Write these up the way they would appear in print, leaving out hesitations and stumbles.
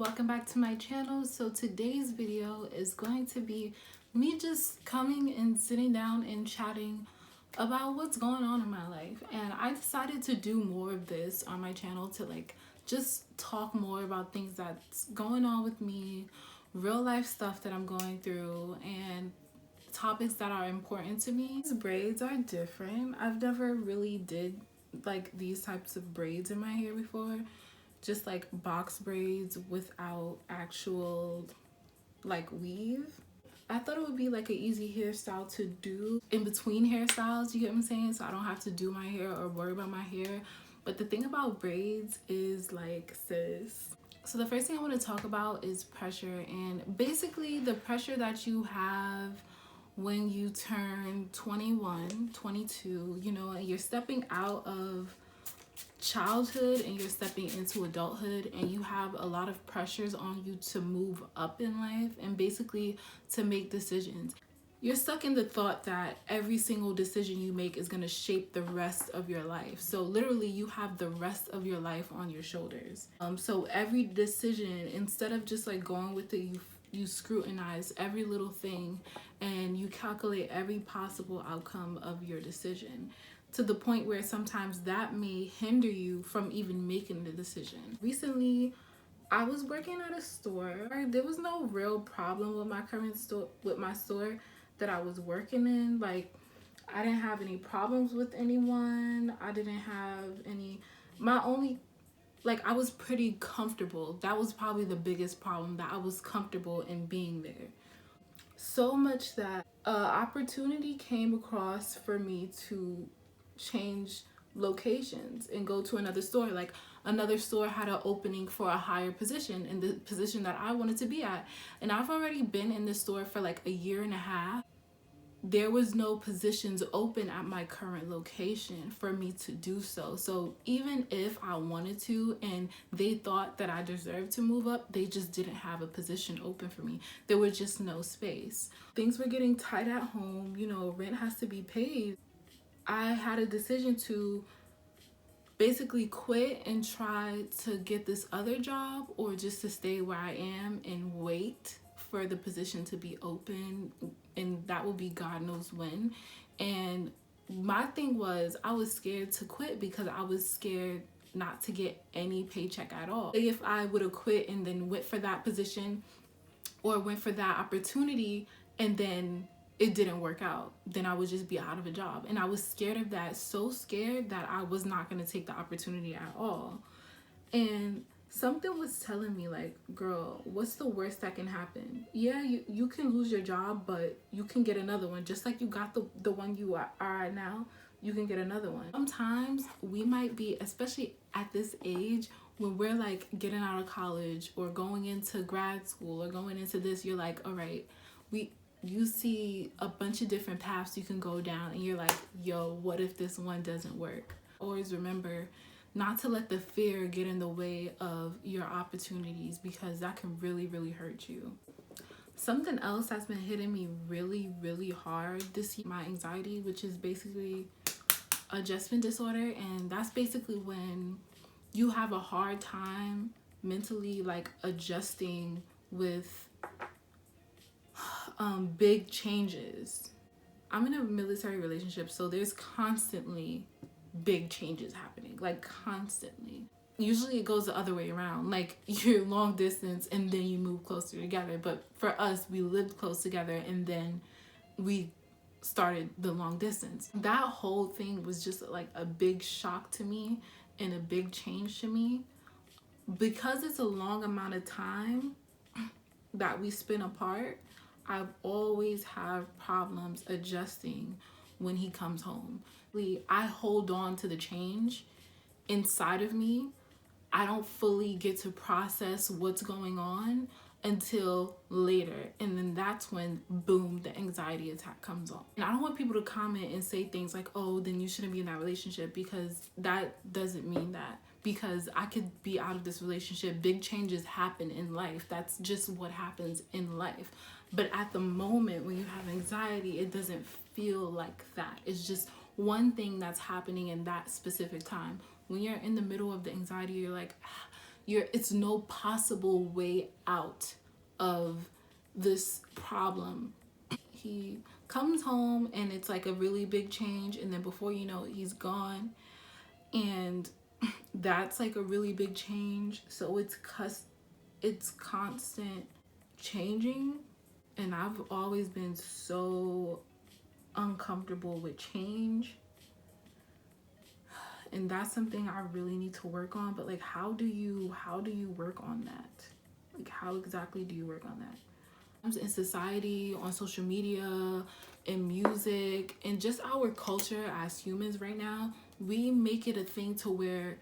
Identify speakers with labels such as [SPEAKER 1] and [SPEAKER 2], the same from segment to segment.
[SPEAKER 1] welcome back to my channel. So today's video is going to be me just coming and sitting down and chatting about what's going on in my life. And I decided to do more of this on my channel to just talk more about things that's going on with me, real life stuff that I'm going through, and topics that are important to me. These braids are different. I've never really did these types of braids in my hair before, just like box braids without actual weave. I thought it would be like an easy hairstyle to do in between hairstyles, you get what I'm saying? So I don't have to do my hair or worry about my hair. But the thing about braids is sis. So the first thing I want to talk about is pressure, and basically the pressure that you have when you turn 21, 22, and you're stepping out of childhood and you're stepping into adulthood, and you have a lot of pressures on you to move up in life and basically to make decisions. You're stuck in the thought that every single decision you make is going to shape the rest of your life. So literally you have the rest of your life on your shoulders. So every decision, instead of just going with it, you scrutinize every little thing and you calculate every possible outcome of your decision, to the point where sometimes that may hinder you from even making the decision. Recently, I was working at a store. There was no real problem with my current store, that I was working in. I didn't have any problems with anyone. I didn't have any, my only, I was pretty comfortable. That was probably the biggest problem, that I was comfortable in being there. So much that opportunity came across for me to change locations and go to another store. Another store had an opening for a higher position, in the position that I wanted to be at. And I've already been in this store for a year and a half. There was no positions open at my current location for me to do so. So even if I wanted to and they thought that I deserved to move up, they just didn't have a position open for me. There was just no space. Things were getting tight at home, rent has to be paid. I had a decision to basically quit and try to get this other job, or just to stay where I am and wait for the position to be open, and that will be God knows when. And my thing was, I was scared to quit because I was scared not to get any paycheck at all. If I would have quit and then went for that position or went for that opportunity and then it didn't work out, then I would just be out of a job. And I was scared of that, so scared that I was not going to take the opportunity at all. And something was telling me girl, what's the worst that can happen? Yeah, you can lose your job, but you can get another one. Just like you got the one you are at now, you can get another one. Sometimes we might be, especially at this age, when we're getting out of college or going into grad school or going into this, you're all right, you see a bunch of different paths you can go down, and you're yo, what if this one doesn't work? Always remember not to let the fear get in the way of your opportunities, because that can really, really hurt you. Something else that's been hitting me really, really hard this year, my anxiety, which is basically adjustment disorder. And that's basically when you have a hard time mentally adjusting with big changes. I'm in a military relationship, so there's constantly big changes happening, constantly. Usually it goes the other way around, you're long distance and then you move closer together. But for us, we lived close together and then we started the long distance. That whole thing was just a big shock to me and a big change to me, because it's a long amount of time that we spend apart. I've always had problems adjusting when he comes home. I hold on to the change inside of me. I don't fully get to process what's going on until later, and then that's when, boom, the anxiety attack comes on. And I don't want people to comment and say things oh, then you shouldn't be in that relationship, because that doesn't mean that. Because I could be out of this relationship, big changes happen in life. That's just what happens in life. But at the moment when you have anxiety, it doesn't feel like that. It's just one thing that's happening in that specific time. When you're in the middle of the anxiety, you're it's no possible way out of this problem. He comes home and it's like a really big change, and then before you know it, he's gone. And that's like a really big change. So it's constant changing, and I've always been so uncomfortable with change, and that's something I really need to work on. But like, how do you work on that? Like, how exactly do you work on that? In society, on social media, in music, and just our culture as humans right now, we make it a thing to where,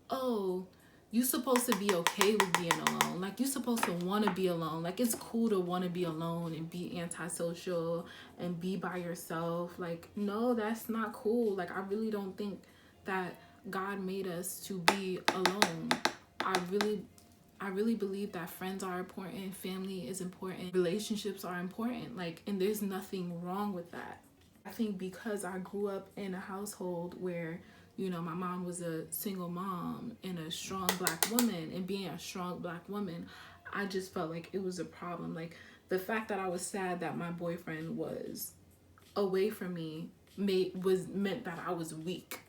[SPEAKER 1] oh, you supposed to be okay with being alone. Like, you supposed to want to be alone. Like, it's cool to want to be alone and be antisocial and be by yourself. Like, no, that's not cool. Like, I really don't think that God made us to be alone. I really I really believe that friends are important, family is important, relationships are important. Like, and there's nothing wrong with that. I think because I grew up in a household where, my mom was a single mom and a strong black woman, and being a strong black woman, I just felt like it was a problem. Like, the fact that I was sad that my boyfriend was away from me meant that I was weak.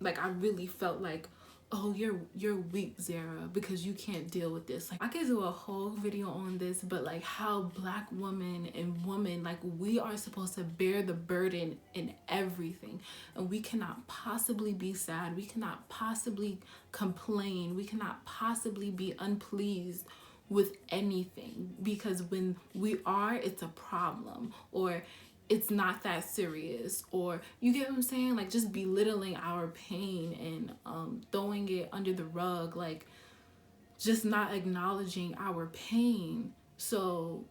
[SPEAKER 1] Like, I really felt like, oh, you're weak, Zara, because you can't deal with this. Like, I could do a whole video on this, but like, how black women and women, like, we are supposed to bear the burden in everything, and we cannot possibly be sad, we cannot possibly complain, we cannot possibly be unpleased with anything, because when we are, it's a problem, or it's not that serious, or you get what I'm saying, like, just belittling our pain and throwing it under the rug, like, just not acknowledging our pain. So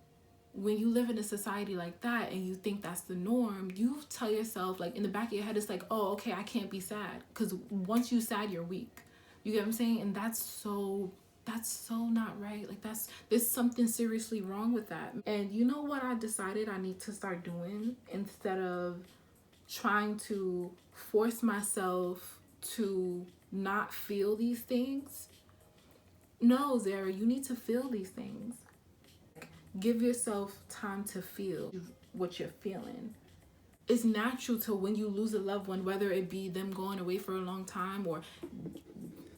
[SPEAKER 1] when you live in a society like that and you think that's the norm, you tell yourself, like, in the back of your head, it's like, oh, okay, I can't be sad, because once you sad, you're weak. You get what I'm saying? And that's so not right. Like, there's something seriously wrong with that. And you know what I decided I need to start doing, instead of trying to force myself to not feel these things? No, Zara, you need to feel these things. Give yourself time to feel what you're feeling. It's natural to, when you lose a loved one, whether it be them going away for a long time or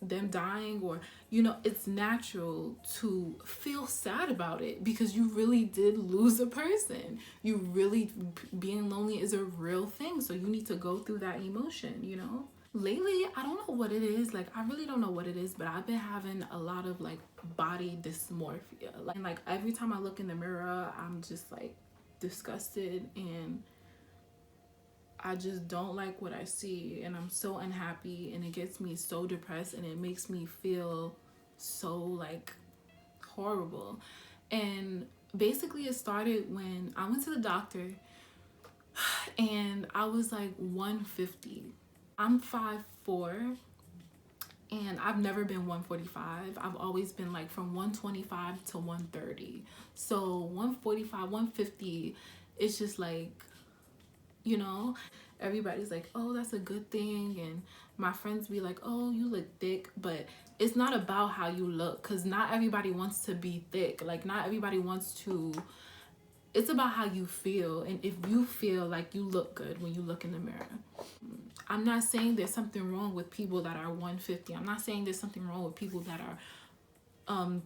[SPEAKER 1] them dying, or it's natural to feel sad about it, because you really did lose a person. You really, being lonely is a real thing, so you need to go through that emotion. Lately, I don't know what it is. Like, I really don't know what it is, but I've been having a lot of like body dysmorphia. Like every time I look in the mirror, I'm just like disgusted, and I just don't like what I see, and I'm so unhappy, and it gets me so depressed, and it makes me feel so like horrible. And basically, it started when I went to the doctor, and I was like 150. I'm 5'4", and I've never been 145. I've always been like from 125 to 130. So 145, 150, it's just like, you know, everybody's like, oh, that's a good thing. And my friends be like, oh, you look thick. But it's not about how you look, because not everybody wants to be thick. Like, not everybody wants to. It's about how you feel, and if you feel like you look good when you look in the mirror. I'm not saying there's something wrong with people that are 150. I'm not saying there's something wrong with people that are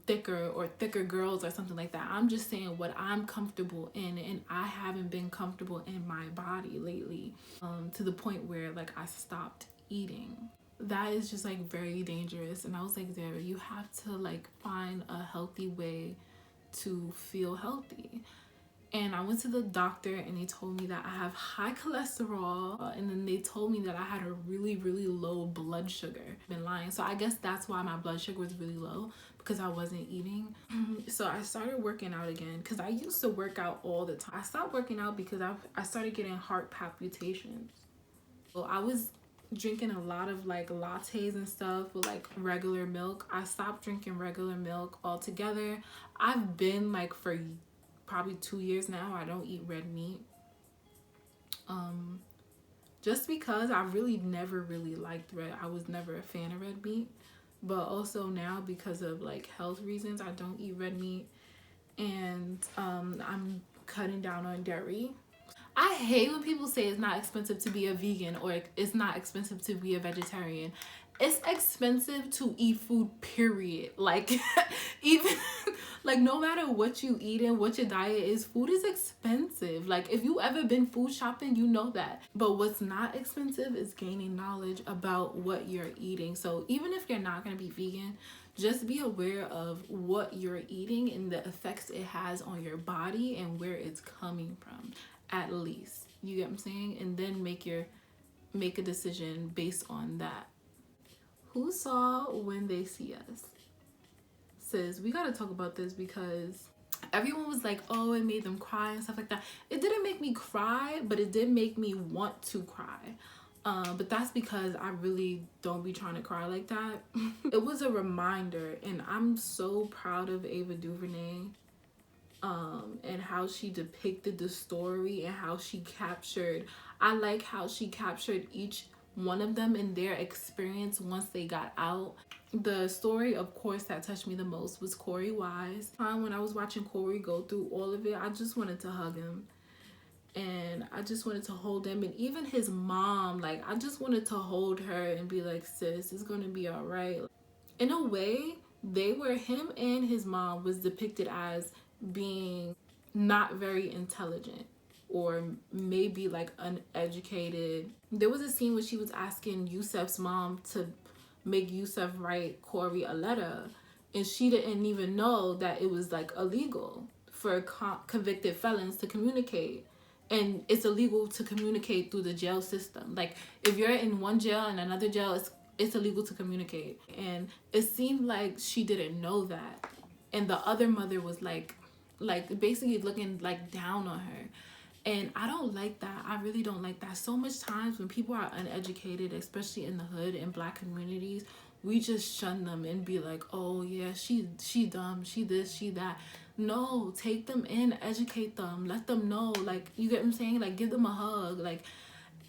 [SPEAKER 1] thicker, or thicker girls or something like that. I'm just saying what I'm comfortable in, and I haven't been comfortable in my body lately, to the point where like I stopped eating. That is just like very dangerous. And I was like, Zara, you have to like find a healthy way to feel healthy. And I went to the doctor, and they told me that I have high cholesterol, and then they told me that I had a really, really low blood sugar. I've been lying. So I guess that's why my blood sugar was really low, because I wasn't eating. So I started working out again, because I used to work out all the time. I stopped working out because I started getting heart palpitations. So I was drinking a lot of like lattes and stuff with like regular milk. I stopped drinking regular milk altogether. I've been like, for probably 2 years now, I don't eat red meat, just because I really never really liked red. I was never a fan of red meat, but also now because of like health reasons, I don't eat red meat, and I'm cutting down on dairy. I hate when people say it's not expensive to be a vegan or it's not expensive to be a vegetarian. It's expensive to eat food, period. Like, even, like, no matter what you eat and what your diet is, food is expensive. Like, if you ever been food shopping, you know that. But what's not expensive is gaining knowledge about what you're eating. So even if you're not going to be vegan, just be aware of what you're eating and the effects it has on your body and where it's coming from, at least. You get what I'm saying? And then make a decision based on that. Who saw When They See Us? Sis, we gotta talk about this because everyone was like, oh, it made them cry and stuff like that. It didn't make me cry, but it did make me want to cry. But that's because I really don't be trying to cry like that. It was a reminder, and I'm so proud of Ava DuVernay, and how she depicted the story and how she captured. I like how she captured each one of them in their experience once they got out. The story, of course, that touched me the most was Corey Wise. When I was watching Corey go through all of it, I just wanted to hug him. And I just wanted to hold him. And even his mom, like, I just wanted to hold her and be like, sis, it's gonna be all right. In a way, him and his mom was depicted as being not very intelligent or maybe like uneducated. There was a scene where she was asking Yusef's mom to make Yusef write Corey a letter, and she didn't even know that it was like illegal for convicted felons to communicate. And it's illegal to communicate through the jail system. Like, if you're in one jail and another jail, it's illegal to communicate. And it seemed like she didn't know that, and the other mother was like basically looking like down on her. And I don't like that. I really don't like that. So much times when people are uneducated, especially in the hood and Black communities, we just shun them and be like, oh yeah, she dumb, she this, she that. No, take them in, educate them, let them know. Like, you get what I'm saying? Like, give them a hug. Like,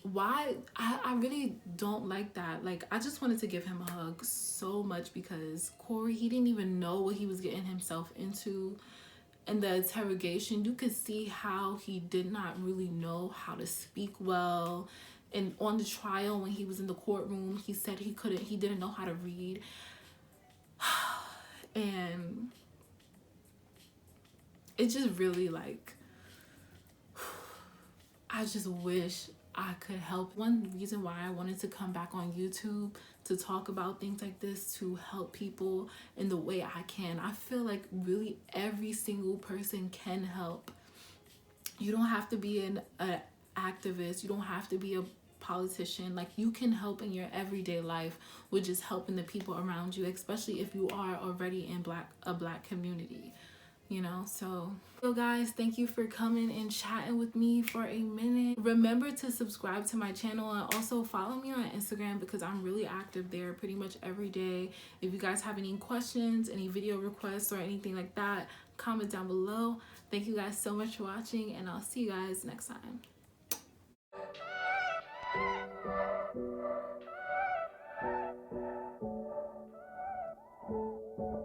[SPEAKER 1] why? I really don't like that. Like, I just wanted to give him a hug so much because Corey, he didn't even know what he was getting himself into. In the interrogation, you could see how he did not really know how to speak well. And on the trial, when he was in the courtroom, he said he didn't know how to read. And it just really, like, I just wish I could help. One reason why I wanted to come back on YouTube to talk about things like this, to help people in the way I can. I feel like really every single person can help. You don't have to be an activist. You don't have to be a politician. Like, you can help in your everyday life with just helping the people around you, especially if you are already in a black community. You know, so guys, thank you for coming and chatting with me for a minute. Remember to subscribe to my channel and also follow me on Instagram because I'm really active there pretty much every day. If you guys have any questions, any video requests, or anything like that, comment down below. Thank you guys so much for watching, and I'll see you guys next time.